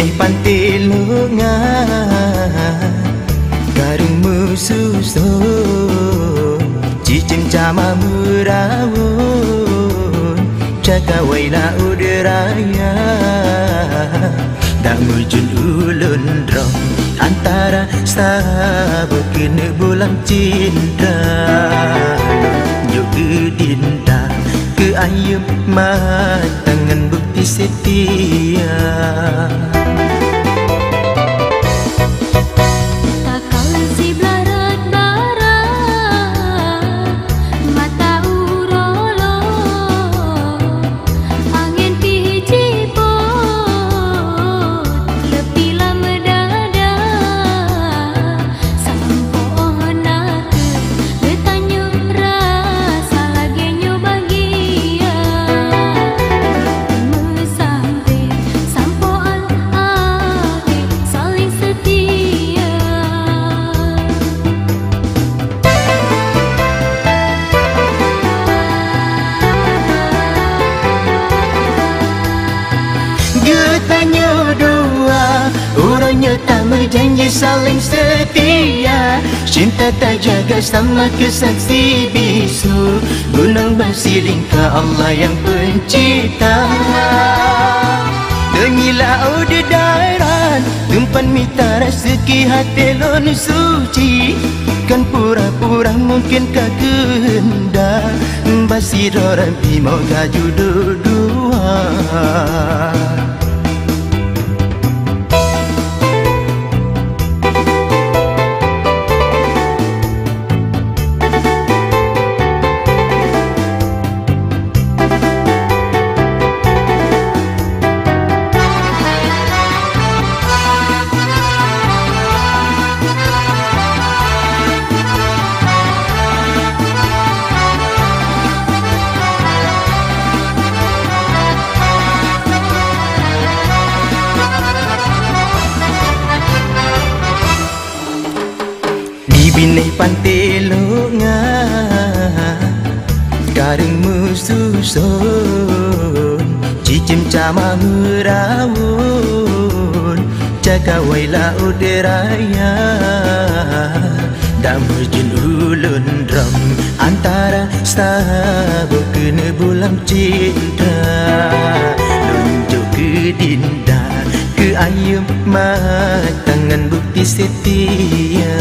Binih pantilunga Karung mususun Cicim cama murawun Jaga waila uderaya Dak mujun ulun drom Antara sahabat kena bulan cinta Yuk ke dinda Ke ayam matangan bukti setia Getanya dua Orangnya tak berjanji saling setia Cinta tak jaga sama kesaksi bisu Gunung basiling ke Allah yang pencipta Dengilah udara Tumpan mita rezeki hati lon suci Kan pura-pura mungkin kau kehendak Basir orang bimo gaju dua Binih pantilunga Karung mususun Cicim cama merawun Jaga waila uderaya Dak mujun ulun drom Antara sahabat kena bulan cinta Nunjuk ke dinda Ke ayam matangan bukti setia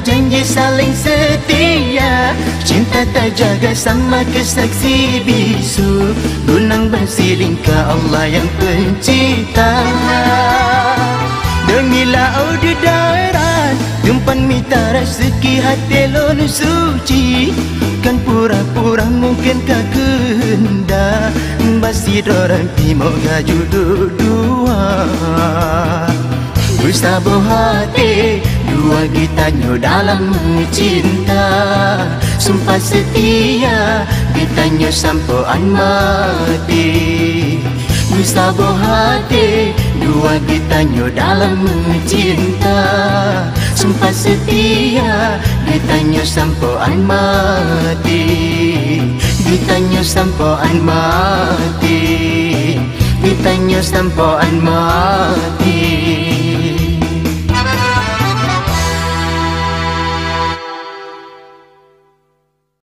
Janji saling setia Cinta tak jaga sama kesaksi bisu Gunung basiling ke Allah yang pencipta Dengilah udara Tumpan mita rezeki hati lon suci Kan pura-pura mungkin kau kehendak Basir orang bimo gaju dua Bersabar hati Dua gitanyo dalam cinta Sumpah setia Gitanyo sampoan mati Bersabar hati Dua gitanyo dalam cinta Sumpah setia Gitanyo sampoan mati Gitanyo sampoan mati Gitanyo sampoan mati